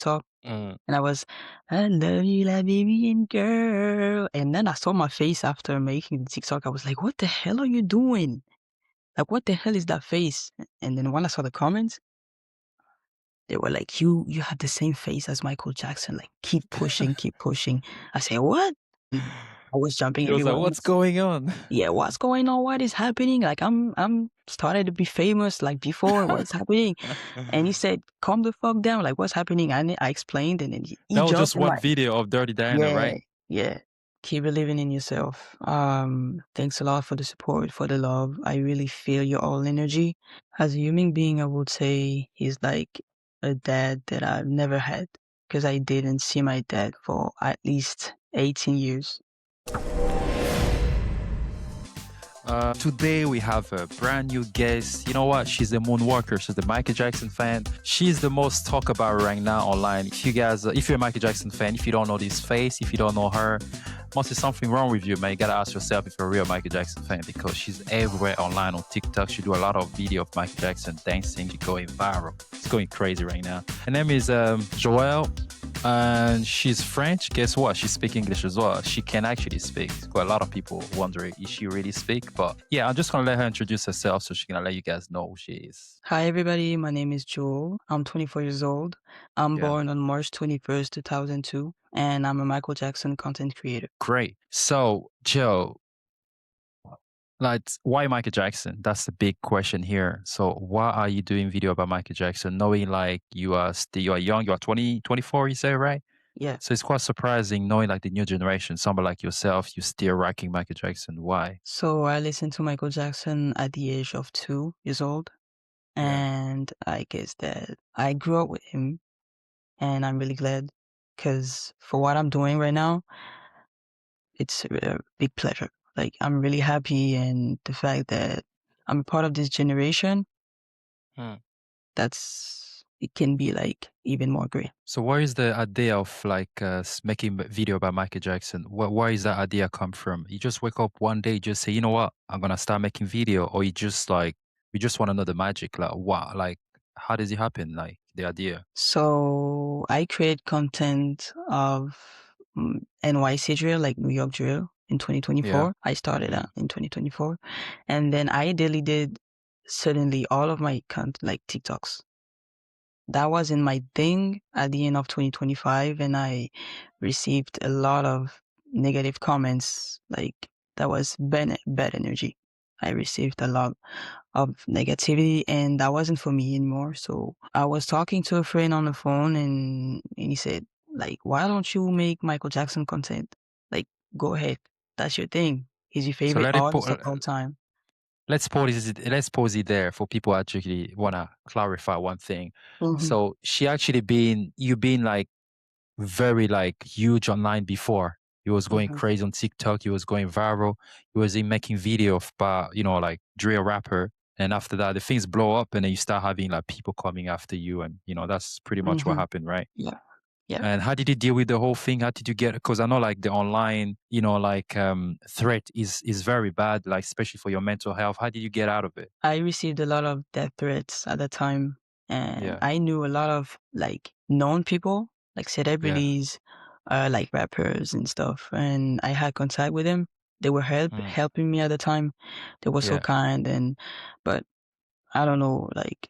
TikTok, Mm. and I was, "I love you like baby girl," and then I saw my face after making the TikTok. I was like, "What the hell are you doing? Like, what the hell is that face?" And then when I saw the comments, they were like, "You have the same face as Michael Jackson. Like, keep pushing, keep pushing." I said, "What?" I was jumping He was like, everywhere. "What's going on?" Yeah, what's going on? What is happening? Like, I'm started to be famous like before. What's happening? And he said, "Calm the fuck down. Like, what's happening?" And I explained, and then he That was jumped just in one my video of Dirty Diana, yeah, right? yeah. Keep believing in yourself. Thanks a lot for the support, for the love. I really feel your all energy. As a human being, I would say he's like a dad that I've never had because I didn't see my dad for at least 18 years. Today we have a brand new guest. You know what? She's a moonwalker. She's the Michael Jackson fan. She's the most talked about right now online. If you guys, if you're a Michael Jackson fan, if you don't know this face, if you don't know her, must be something wrong with you, man. You gotta ask yourself if you're a real Michael Jackson fan because she's everywhere online on TikTok. She do a lot of video of Michael Jackson dancing. She's going viral. It's going crazy right now. Her name is Joelle and she's French. Guess what? She speaks English as well. She can actually speak. Quite a lot of people wondering, is she really speak? But yeah, I'm just gonna let her introduce herself so she can let you guys know who she is. Hi, everybody. My name is Joel. I'm 24 years old. I'm Yeah, born on March 21st, 2002, and I'm a Michael Jackson content creator. great. So Joe, like, why Michael Jackson? That's the big question here. So why are you doing video about Michael Jackson, knowing like you are still you are young, you are 20, 24, you say, right? Yeah. So it's quite surprising knowing like the new generation, somebody like yourself, you still rocking Michael Jackson. Why? So I listened to Michael Jackson at the age of 2 years old, Yeah. and I guess that I grew up with him, and I'm really glad because for what I'm doing right now, it's a big pleasure. Like, I'm really happy, and the fact that I'm a part of this generation, Hmm. it can be like even more great. So where is the idea of like making a video about Michael Jackson? Where is that idea come from? You just wake up one day, just say, you know what, I'm gonna start making video, or you just like you just want to know the magic, like what, like how does it happen? Like the idea. So I create content of NYC drill, like New York drill, in Yeah. 2024. I started Mm. in 2024, and then I deleted suddenly all of my like TikToks. That wasn't my thing at the end of 2025, and I received a lot of negative comments. Like, that was bad energy. I received a lot of negativity, and that wasn't for me anymore. So I was talking to a friend on the phone, and he said, like, "Why don't you make Michael Jackson content? Like, go ahead. That's your thing. He's your So favorite artist of all time." let's pause it there for people who actually wanna clarify one thing. Hmm. So she actually been you been like very like huge online before. He was going Hmm. crazy on TikTok. He was going viral. He was in making video of like drill rapper. And after that, the things blow up, and then you start having like people coming after you, and that's pretty much what Hmm. happened, right? Yeah. Yeah. And how did you deal with the whole thing? How did you get? Because I know like the online, like threat is very bad, like especially for your mental health. How did you get out of it? I received a lot of death threats at the time, and Yeah, I knew a lot of like known people, like yeah, celebrities, like rappers and stuff. And I had contact with them. They were mm, helping me at the time. They were so yeah, kind, but I don't know, like,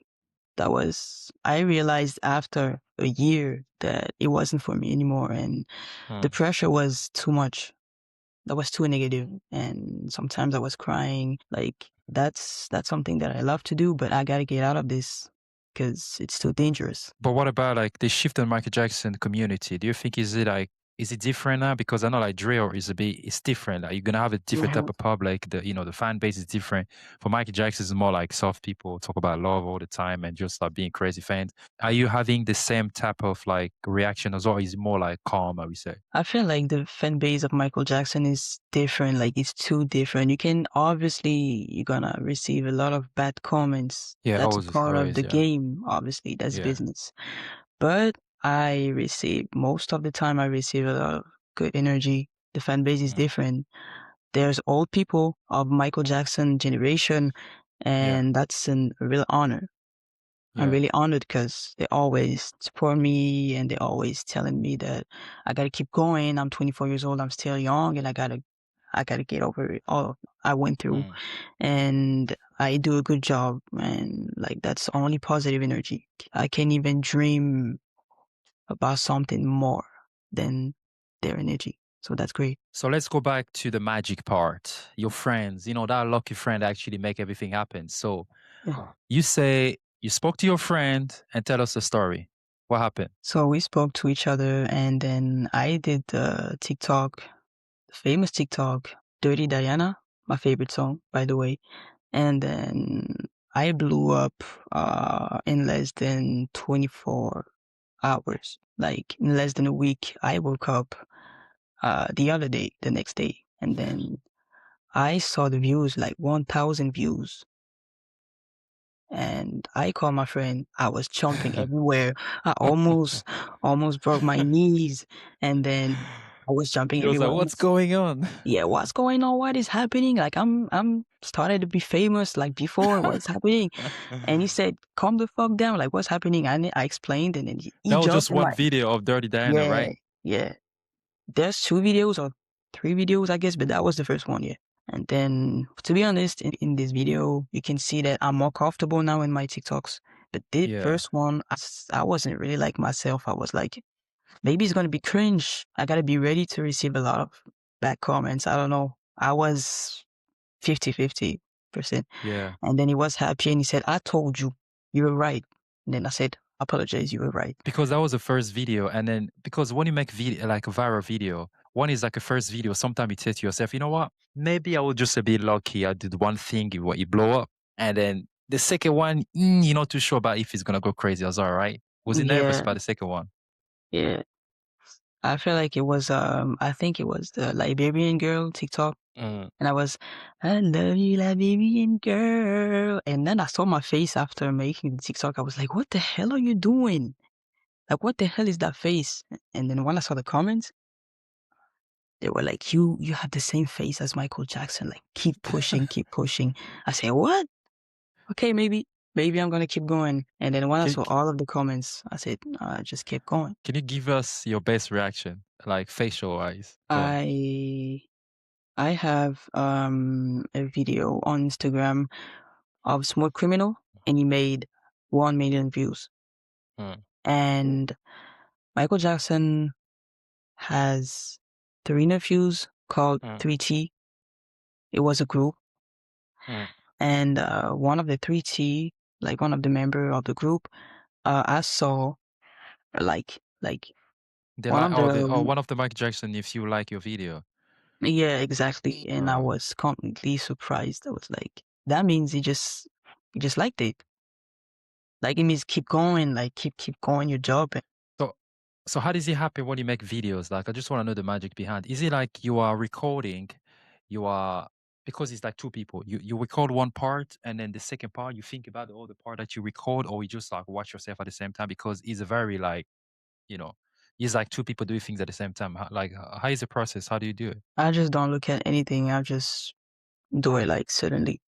I realized after a year that it wasn't for me anymore, and the mm. pressure was too much. That was too negative, and sometimes I was crying. Like, that's something that I love to do, but I gotta get out of this because it's too dangerous. But what about like the shift in Michael Jackson community? Do you think is it different now? Because I know like drill is it's different. Like you're gonna have a different type Mhm. of public. The fan base is different. For Michael Jackson, it's more like soft people talk about love all the time and just like being crazy fans. Are you having the same type of like reaction as well? Or is it more like calm? I would say. I feel like the fan base of Michael Jackson is different. Like, it's too different. You're gonna receive a lot of bad comments. Yeah, That's a always, part of always, the yeah, game. Obviously, that's yeah. business. But most of the time, I receive a lot of good energy. The fan base is Mm, different. There's old people of Michael Jackson generation, yeah. and that's a real honor. I'm Yeah. really honored because they always support me and they're always telling me that I gotta keep going. I'm 24 years old. I'm still young and I gotta get over it all I went through. Mm. And I do a good job. And like, that's only positive energy. I can't even dream about something more than their energy. So that's great. So let's go back to the magic part. Your friends, that lucky friend actually make everything happen. So Yeah. you say you spoke to your friend and tell us the story. What happened? So we spoke to each other and then I did the TikTok, the famous TikTok, Dirty Diana, my favorite song, by the way. And then I blew up in less than 24 hours. Like in less than a week, I woke up the other day, the next day, and then I saw the views, like 1,000 views. And I called my friend. I was jumping everywhere. I almost broke my knees. And then I was jumping He was like, everywhere. "What's going on?" Yeah, what's going on? What is happening? Like I'm started to be famous like before. What's happening? And he said, "Calm the fuck down. Like what's happening?" And I explained, and then he That was jumped just in one my video of Dirty Diana, yeah, right? yeah. There's 2 videos or 3 videos, I guess, but that was the first one, yeah. And then, to be honest, in this video, you can see that I'm more comfortable now in my TikToks. But the Yeah. first one, I wasn't really like myself. I was like, maybe it's gonna be cringe. I gotta be ready to receive a lot of bad comments. I don't know. I was 50-50%. Yeah. And then he was happy and he said, I told you, you were right. And then I said, apologize, you were right. Because that was the first video. And then because when you make video like a viral video, one is like a first video, sometimes you say to yourself, you know what? Maybe I will just be lucky. I did one thing, you blow up. And then the second one, you're not too sure about if it's gonna go crazy. I was all right. Was he nervous Yeah, about the second one? yeah. I feel like it was I think it was the Liberian girl TikTok. Mm. And I was, I love you, Liberian girl. And then I saw my face after making the TikTok. I was like, what the hell are you doing? Like, what the hell is that face? And then when I saw the comments, they were like, you have the same face as Michael Jackson. Like, keep pushing, keep pushing. I said, what? Okay, maybe I'm gonna keep going. And then when I Can, saw all of the comments, I said, just keep going. can you give us your best reaction, like facial wise? Go on. I I have a video on Instagram of Smooth Criminal, and he made 1 million views. Mm. And Michael Jackson has three nephews called Mm. 3T. It was a group, Mm. and one of the 3T, like one of the member of the group, I saw like They one like of the one of the Michael Jackson if you like your video. yeah, exactly. And I Uh, was completely surprised. I was like, that means he just liked it. Like it means keep going, like keep going your job. so so how does it happen when you make videos? Like I just want to know the magic behind. Is it like you are recording, you are because it's like two people. You record one part and then the second part you think about the other part that you record, or you just like watch yourself at the same time because it's a very like, you know, it's like two people doing things at the same time. Like how is the process? How do you do it? I just don't look at anything. I just do it like suddenly.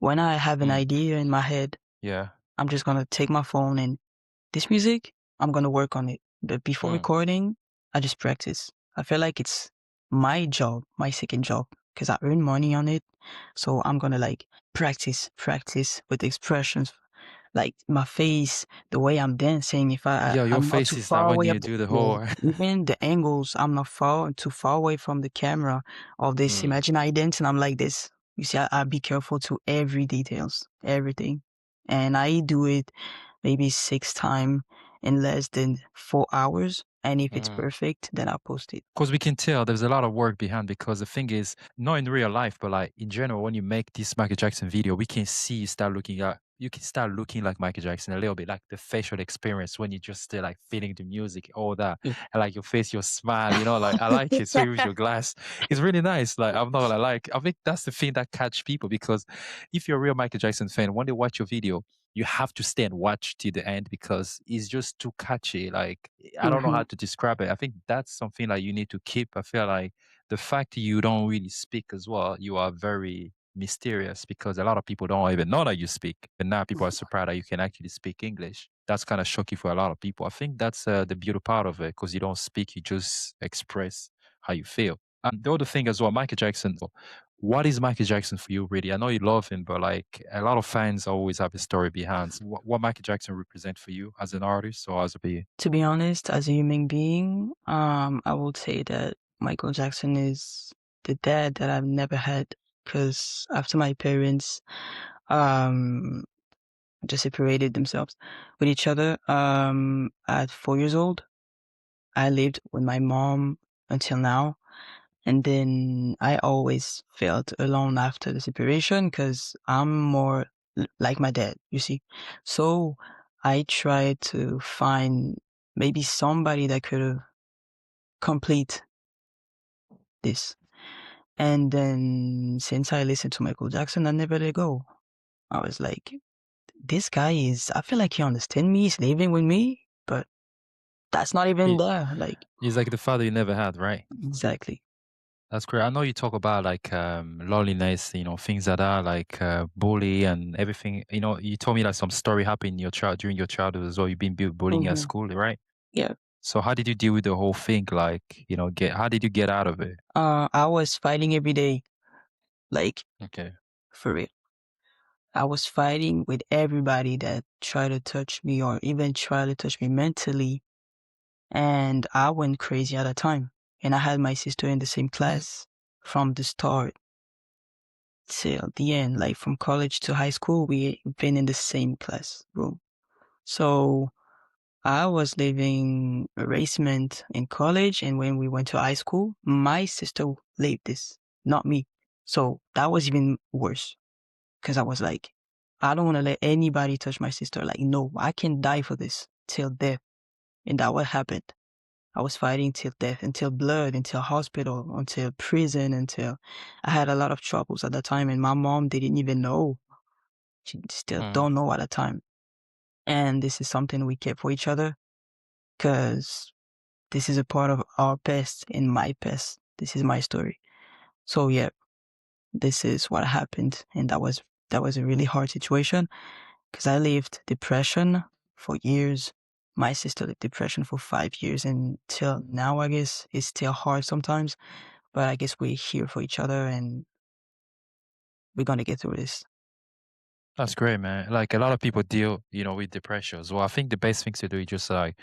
When I have an Mm. idea in my head, Yeah. I'm just gonna take my phone and this music, I'm gonna work on it. But before Mm. recording, I just practice. I feel like it's my job, my second job, because I earn money on it. So I'm gonna like practice with expressions, like my face, the way I'm dancing. If Yeah, your I'm not face too is like far when away, you do the yeah, whole even the angles, I'm not too far away from the camera of this. Mm. Imagine I dance and I'm like this. You see, I be careful to every details, everything, and I do it maybe 6 times in less than 4 hours. And if it's Mm. perfect, then I'll post it. Because we can tell there's a lot of work behind because the thing is, not in real life, but like in general, when you make this Michael Jackson video, we can see you can start looking like Michael Jackson a little bit, like the facial experience when you just still like feeling the music, all that, Yeah. and like your face, your smile, like I like it. So with your glass, it's really nice. Like I'm not gonna like, I think that's the thing that catch people because if you're a real Michael Jackson fan, when they watch your video, you have to stay and watch till the end because it's just too catchy. Like I don't know hmm how to describe it. I think that's something like you need to keep. I feel like the fact you don't really speak as well, you are very mysterious because a lot of people don't even know that you speak. And now people are surprised that you can actually speak English. That's kind of shocking for a lot of people. I think that's the beauty part of it because you don't speak, you just express how you feel. The other thing as well, Michael Jackson. What is Michael Jackson for you, really? I know you love him, but like a lot of fans always have a story behind. So what Michael Jackson represent for you as an artist or as a be? To be honest, as a human being, I would say that Michael Jackson is the dad that I've never had because after my parents, um, just separated themselves with each other, at 4 years old, I lived with my mom until now. And then I always felt alone after the separation because I'm more like my dad, you see. So I tried to find maybe somebody that could complete this. And then since I listened to Michael Jackson, I never let go. I was like, this guy I feel like he understands me, he's living with me, but that's not even He, there. Like, he's like the father you never had, right? exactly. That's great. I know you talk about like loneliness, things that are like bully and everything. You told me like some story happened in your child during your childhood as well. You've been bullying at Hmm. school, right? Yeah. So how did you deal with the whole thing? Like, get how did you get out of it? I was fighting every day, like, Okay. for real. I was fighting with everybody that tried to touch me or even try to touch me mentally. And I went crazy at a time. And I had my sister in the same class from the start till the end. Like from college to high school, we've been in the same classroom. So I was living erasement in college. And when we went to high school, my sister lived this, not me. So that was even worse. Because I was like, I don't want to let anybody touch my sister. Like, no, I can die for this till death. And that what happened. I was fighting till death, until blood, until hospital, until prison, until I had a lot of troubles at that time. And my mom didn't even know. She still Mm. don't know at the time. And this is something we kept for each other because this is a part of our past and my past. This is my story. So yeah, this is what happened. And that was a really hard situation. Because I lived depression for years. My sister lived depression for 5 years, and till now, I guess it's still hard sometimes. But I guess we're here for each other, and we're gonna get through this. That's great, man. Like a lot of people deal, with depression as well. I think the best thing to do is just like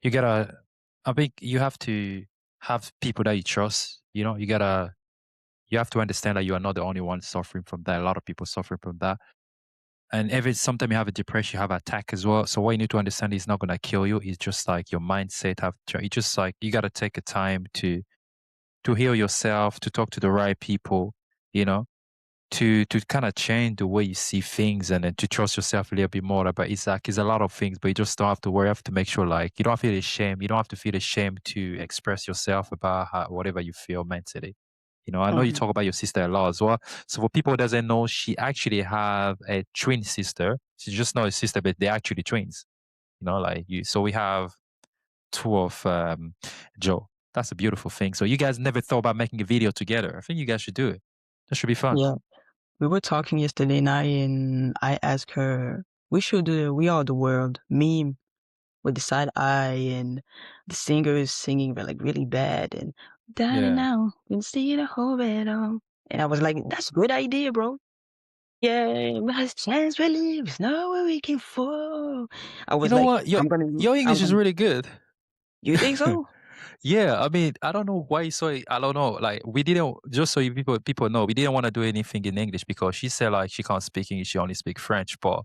you gotta I think you have to have people that you trust, you have to understand that you are not the only one suffering from that. A lot of people suffer from that. And every sometimes you have a depression, you have attack as well. So what you need to understand is not gonna kill you. It's just like your mindset it's just like you gotta take a time to heal yourself, to talk to the right people, you know, to kind of change the way you see things and then to trust yourself a little bit more. But it's a lot of things, but you just don't have to worry. You have to make sure like you don't feel ashamed. You don't have to feel ashamed to express yourself about whatever you feel mentally. I know you Mhm. talk about your sister a lot as well. So for people who doesn't know, she actually have a twin sister. She's just not a sister, but they're actually twins. Like you. So we have two of Joe. That's a beautiful thing. So you guys never thought about making a video together. I think you guys should do it. That should be fun. Yeah, we were talking yesterday night, and I asked her we should do the "We Are the World" meme with the side eye and the singer is singing like really bad and down and Yeah. now can see the whole bed on. And I was like, that's a good idea, bro. Yeah, but chance we live is not where we can fall. I You was know like, what? Your I'm your English is gonna. really good. You think so? Yeah, I mean, I don't know why. So I don't know. Like, we didn't just so you people know, we didn't want to do anything in English because she said like she can't speak English, she only speak French. But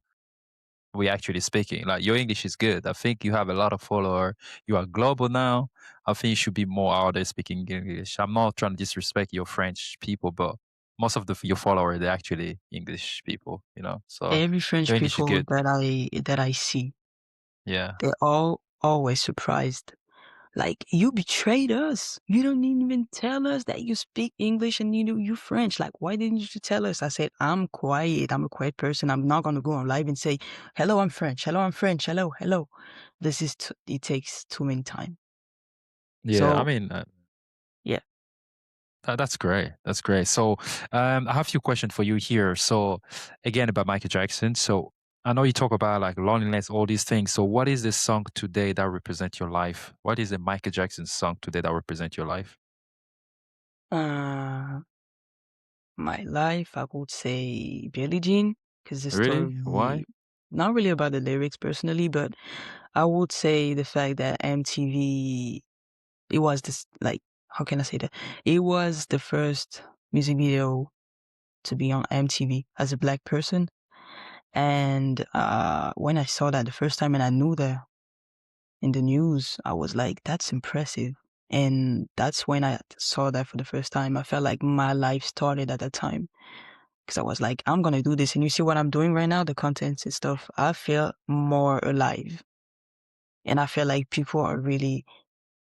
we actually speaking. Like, your English is good. I think you have a lot of follower. You are global now. I think you should be more out there speaking English. I'm not trying to disrespect your French people, but most of your followers they're actually English people. So Every French your English is people good. that I see, Yeah. they're all always surprised. Like, you betrayed us. You don't even tell us that you speak English and you French. Like, why didn't you tell us? I said, I'm quiet. I'm a quiet person. I'm not gonna go on live and say, hello, I'm French. Hello, I'm French. Hello, hello. It takes too many time. Yeah. I So mean, yeah. That's great. That's great. So, I have a few questions for you here. So, again, about Michael Jackson. So, I know you talk about like loneliness, all these things. So, what is the song today that represent your life? What is the Michael Jackson song today that represent your life? Uh, my life, I would say Billie Jean, because the Really? story, Why? not really about the lyrics personally, but I would say the fact that MTV, it was this, like, how can I say that? It was the first music video to be on MTV as a black person. And when I saw that the first time and I knew that in the news, I was like, that's impressive. And that's when I saw that for the first time. I felt like my life started at that time because I was like, I'm going to do this. And you see what I'm doing right now, the contents and stuff. I feel more alive. And I feel like people are really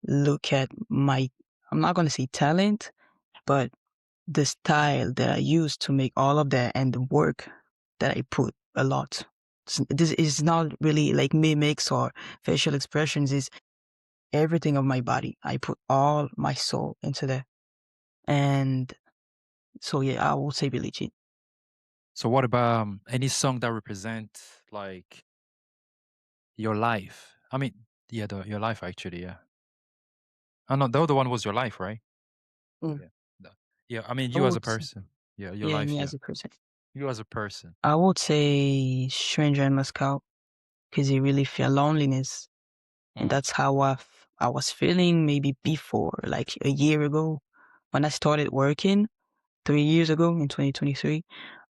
look at my, I'm not going to say talent, but the style that I use to make all of that and the work that I put a lot. This is not really like mimics or facial expressions. Is everything of my body. I put all my soul into that. And so yeah, I will say Billie Jean. So, what about any song that represent like your life? I mean, yeah, your life actually. Yeah. I know the other one was your life, right? Mm. Yeah. Yeah. I mean, I you as a would, person. Yeah, your yeah, life. me Yeah, as a person. you as a person. I would say Stranger in Moscow because it really feel loneliness. And Mm. that's how I was feeling maybe before, like a year ago when I started working 3 years ago in 2023.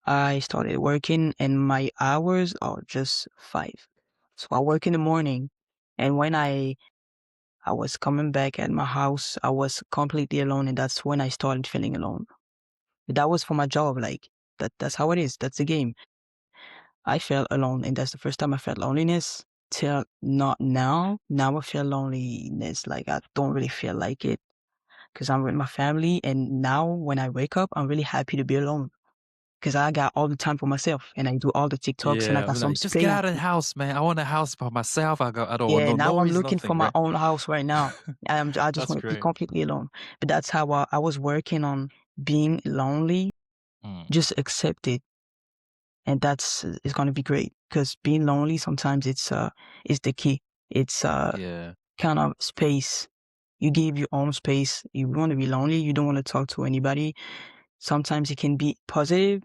I started working and my hours are just 5. So I work in the morning and when I was coming back at my house, I was completely alone and that's when I started feeling alone. But that was for my job, like that's how it is. That's the game. I felt alone and that's the first time I felt loneliness till not now. Now I feel loneliness like I don't really feel like it because I'm with my family and now when I wake up, I'm really happy to be alone because I got all the time for myself and I do all the TikToks and I Yeah, got I'm some like, just get space. out of the house, man. I want a house by myself. I don't want Yeah, no now I'm noise, looking for nothing, my right? own house right now. I just That's want to be great. completely alone. But that's how I was working on being lonely. Mm. Just accept it, and that's it's gonna be great because being lonely sometimes it's is the key. It's Yeah. kind of space. You give your own space. You want to be lonely. You don't want to talk to anybody. Sometimes it can be positive.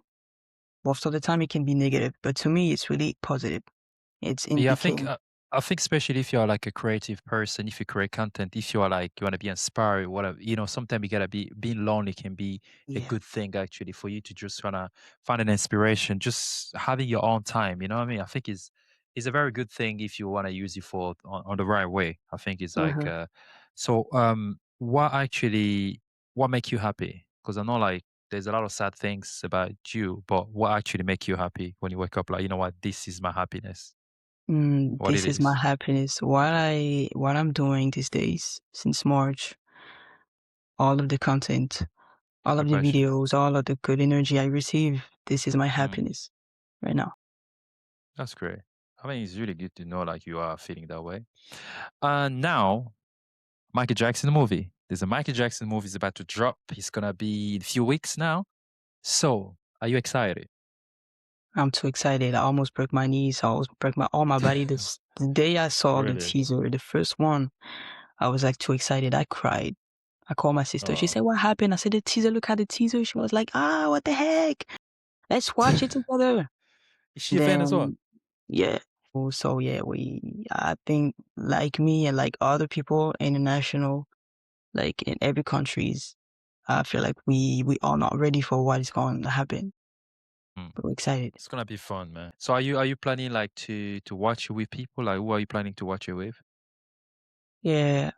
Most of the time it can be negative. But to me, it's really positive. It's in Yeah, between. I think especially if you're like a creative person, if you create content, if you are like you want to be inspired, whatever, sometimes you gotta be being lonely can be a Yeah. good thing actually for you to just wanna find an inspiration, just having your own time. You know what I mean? I think is a very good thing if you want to use it for on the right way. I think it's like Hmm. so. What make you happy? Because I know like there's a lot of sad things about you, but what actually make you happy when you wake up? Like you know what, this is my happiness. What it This is my is. happiness. What I'm doing these days since March, all of the content, all I of the got you. videos, all of the good energy I receive, this is my Mm, happiness right now. that's great. I mean, it's really good to know like you are feeling that way. Now, Michael Jackson movie. There's a Michael Jackson movie is about to drop. It's gonna be in a few weeks now. So, are you excited? I'm too excited. I almost broke my knees. I almost broke my all my body. The day I saw the Really? teaser, the first one, I was like too excited. I cried. I called my sister. She Oh. said, "What happened?" I said, "The teaser. Look at the teaser." She was like, "Ah, what the heck? Let's watch it together." Is she a fan as well? Then yeah. So yeah, I think like me and like other people international, like in every countries, I feel like we are not ready for what is going to happen, Mm. but we're excited. It's gonna be fun, man. So are you planning like to watch it with people? Like who are you planning to watch it with? Yeah,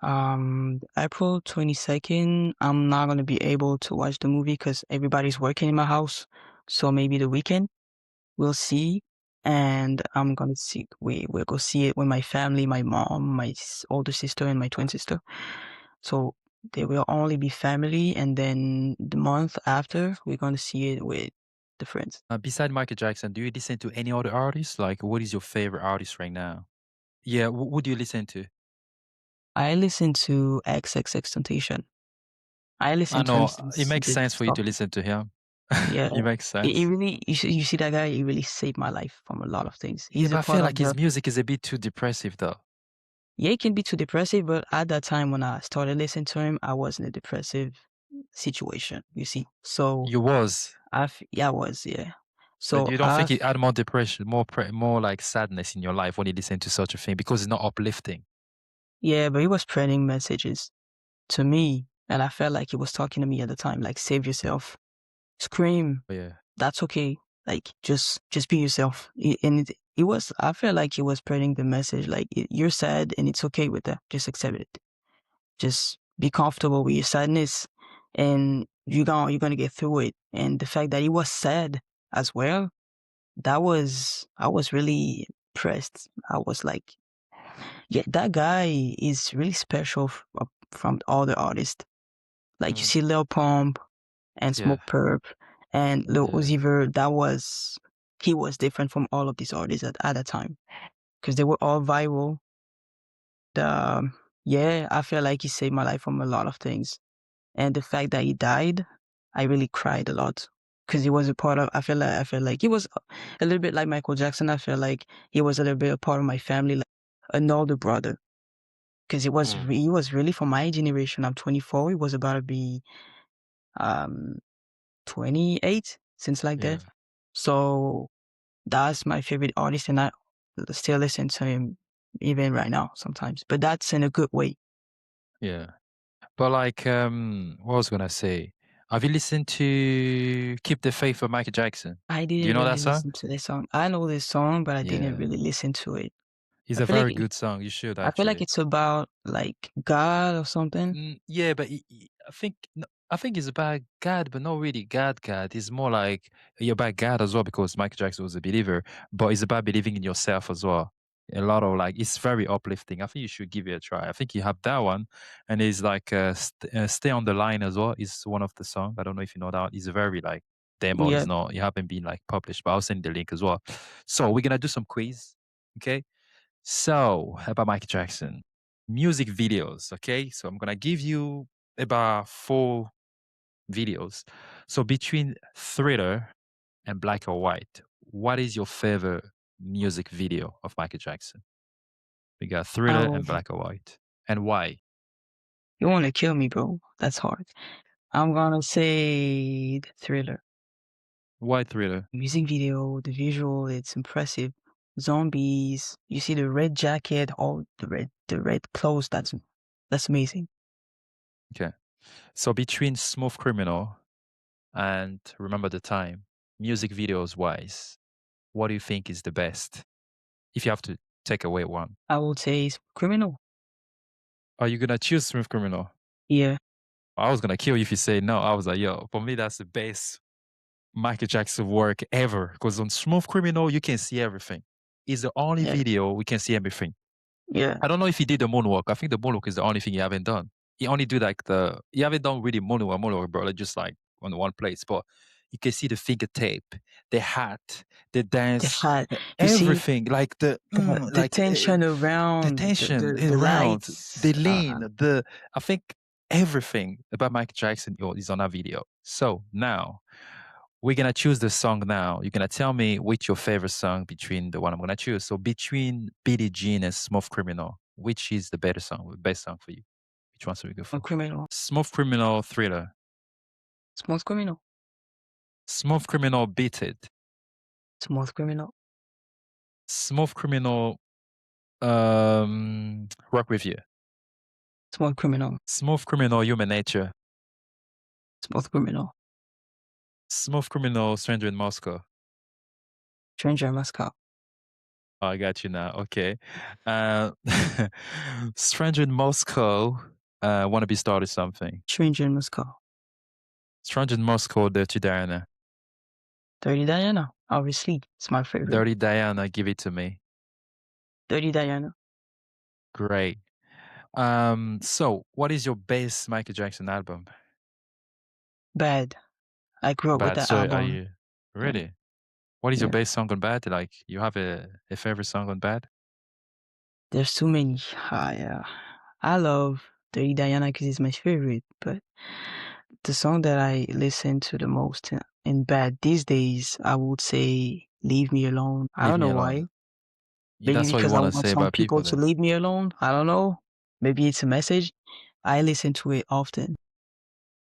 April 22nd, I'm not gonna be able to watch the movie because everybody's working in my house. So maybe the weekend we'll see, and I'm gonna see. We'll go see it with my family, my mom, my older sister, and my twin sister. So there will only be family, and then the month after we're gonna see it with the friends. Beside Michael Jackson, do you listen to any other artists? Like, what is your favorite artist right now? Yeah, who do you listen to? I listen to XXXTentacion. I I listen to him know it since makes the sense for you start. to listen to him. Yeah. It makes He sense. really, you see that guy, he really saved my life from a lot of things. Yeah, He's a but I part feel of like his the, music is a bit too depressive though. yeah, it can be too depressive, but at that time when I started listening to him, I was in a depressive situation, you see. So You was, yeah, I was, yeah. but So you don't think it add more depression, more like sadness in your life when you listen to such a thing because it's not uplifting. yeah, but he was spreading messages to me, and I felt like he was talking to me at the time, like, save yourself, scream, Yeah. that's okay. Like, just be yourself. It was, I felt like he was spreading the message, like, you're sad and it's okay with that. Just accept it. Just be comfortable with your sadness and you're gonna get through it. And the fact that he was sad as well, I was really impressed. I was like, yeah, that guy is really special from all the artists. Like you Mm. see Lil Pump and Yeah. Smoke Perp and Lil Yeah. Uzi Vert, he was different from all of these artists at that time because they were all viral. The Yeah, I feel like he saved my life from a lot of things, and the fact that he died, I really cried a lot because he was a part of. I feel like he was a little bit like Michael Jackson. I feel like he was a little bit a part of my family, like an older brother. Because Mm. he was really from my generation. I'm 24. He was about to be um 28 since like Yeah. that. So that's my favorite artist, and I still listen to him even right now sometimes. But that's in a good way. Yeah. But like, what was I gonna say? Have you listened to "Keep the Faith" of Michael Jackson? I Do you didn't know that really song? listen to this song. I know this song, but I didn't Yeah, really listen to it. it's I a feel like very good song. You should I feel like actually. it's about like God or something. Yeah, but I think I think it's about God, but not really God. God. It's more like you're about God as well because Michael Jackson was a believer, but it's about believing in yourself as well. A lot of like it's very uplifting. I think you should give it a try. I think you have that one, and it's like "Stay on the Line" as well. Is one of the songs. I don't know if you know that. It's a very like demo. Yeah, It's not. It haven't been like published, but I'll send the link as well. So we're gonna do some quiz. Okay. So, about Michael Jackson, music videos. Okay. So, I'm going to give you about 4 videos. So, between Thriller and Black or White, what is your favorite music video of Michael Jackson? We got Thriller oh, and Black or White. And why? you want to kill me, bro? That's hard. I'm gonna say the Thriller. Why Thriller? Music video, the visual, it's impressive. Zombies, you see the red jacket, all the red clothes. That's amazing. Okay. So, between Smooth Criminal and Remember the Time, music videos wise, what do you think is the best? If you have to take away one, I would say it's criminal. are you going to choose Smooth Criminal? Yeah, I was gonna kill you if you say no. I was like, yo, for me, that's the best Michael Jackson work ever. Because on Smooth Criminal, you can see everything. It's the only yeah, video we can see everything. yeah. I don't know if he did the moonwalk. I think the moonwalk is the only thing he haven't done. He only do like he haven't done really moonwalk, bro. Like just like on one place. But you can see the finger tape, the hat, the The dance, hat. You see everything. Like the tension the around tension the around, the lights. lean, I think everything about Michael Jackson is on that video. So now we're gonna choose the song now. You're gonna tell me which your favorite song between the one I'm gonna choose. So between Billie Jean and Smooth Criminal, which is the better song, the best song for you? Which one should we go A for? criminal. Smooth Criminal, Thriller. Smooth criminal. Smooth Criminal, Beat It. Smooth criminal. Smooth Criminal, Rock With You. Smooth criminal. Smooth Criminal, Human Nature. Smooth criminal. Smooth Criminal, Stranger in Moscow. Stranger in Moscow. Oh, I got you now. Okay. Uh, Stranger in Moscow, Wanna Be Started Something. Stranger in Moscow. Stranger in Moscow, Dirty Diana. Dirty Diana. Obviously, it's my favorite. Dirty Diana, Give It To Me. Dirty Diana. Great. So what is your best Michael Jackson album? Bad. I grew up with Bad. that So are album. you Yeah. really? What is your Yeah. best song on Bad? Like you have a favorite song on Bad? There's too many. Yeah. I love Dirty Diana because it's my favorite, but The song that I listen to the most in bed these days, I would say "Leave Me Alone." I Leave don't me know alone. why. Yeah, Maybe that's what you because I want to want say some about people people to then. leave me alone. I don't know. Maybe it's a message. I listen to it often.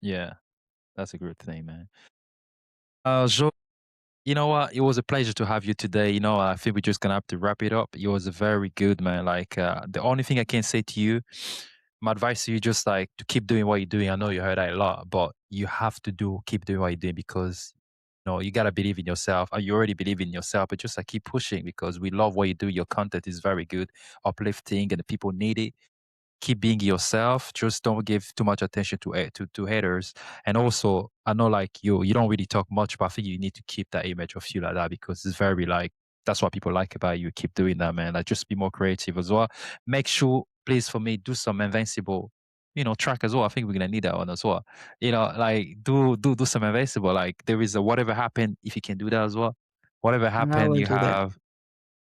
Yeah, that's a good thing, man. Jo, you know what? It was a pleasure to have you today. I think we're just gonna have to wrap it up. It was very good, man. Like the only thing I can say to you, my advice to you, just like to keep doing what you're doing. I know you heard that a lot, but you have to keep doing what you're doing because you gotta believe in yourself. You already believe in yourself, but just like keep pushing because we love what you do. Your content is very good, uplifting, and the people need it. Keep being yourself. Just don't give too much attention to haters. And also, I know like you don't really talk much, but I think you need to keep that image of you like that because it's very like that's what people like about you. Keep doing that, man. Like just be more creative as well. Make sure, please, for me, do some invincible. Track as well. I think we're gonna need that one as well. Like do some invincible. Like there is a whatever happened. If you can do that as well, whatever And I happened, will you do that. have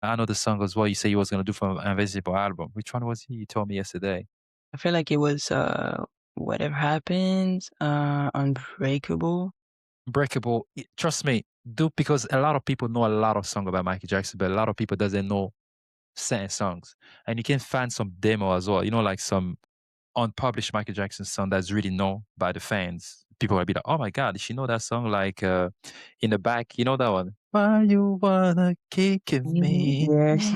I know the song as well. You say you was gonna do from Invisible album. Which one was he? You told me yesterday. I feel like it was whatever happens, Unbreakable. Breakable. Trust me, do because a lot of people know a lot of songs about Michael Jackson, but a lot of people doesn't know certain songs. And you can find some demo as well. Like some unpublished Michael Jackson song that's really known by the fans. People will be like, "Oh my God, did she know that song?" Like in the back, you know that one. Why you wanna kick me? Yes,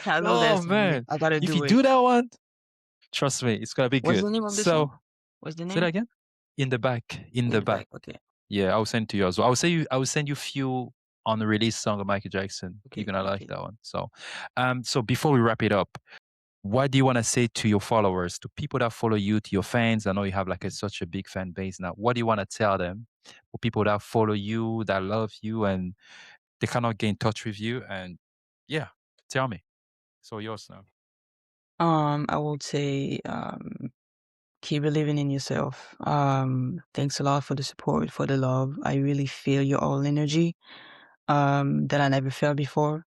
I know that Oh song. man, I gotta if you do it. do that one, trust me, it's gonna be What's good. the name of the So song? What's the say that name? again. In the back, in In the the back. back. Okay. Yeah, I'll send to you as well. I will send you few unreleased song of Michael Jackson. You're Okay. gonna like Okay. that one. So before we wrap it up, what do you want to say to your followers, to people that follow you, to your fans? I know you have like such a big fan base now. What do you want to tell them for people that follow you, that love you, and they cannot get in touch with you? And yeah, tell me. So yours now. I would say keep believing in yourself. Thanks a lot for the support, for the love. I really feel your all energy that I never felt before.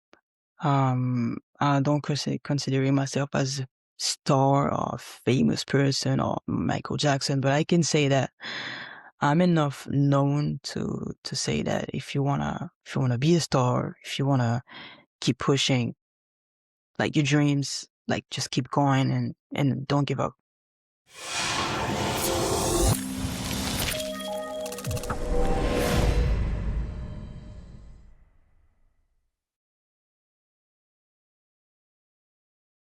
I don't considering myself as a star or famous person or Michael Jackson, but I can say that I'm enough known to say that if you wanna be a star, if you wanna keep pushing like your dreams, like just keep going and don't give up.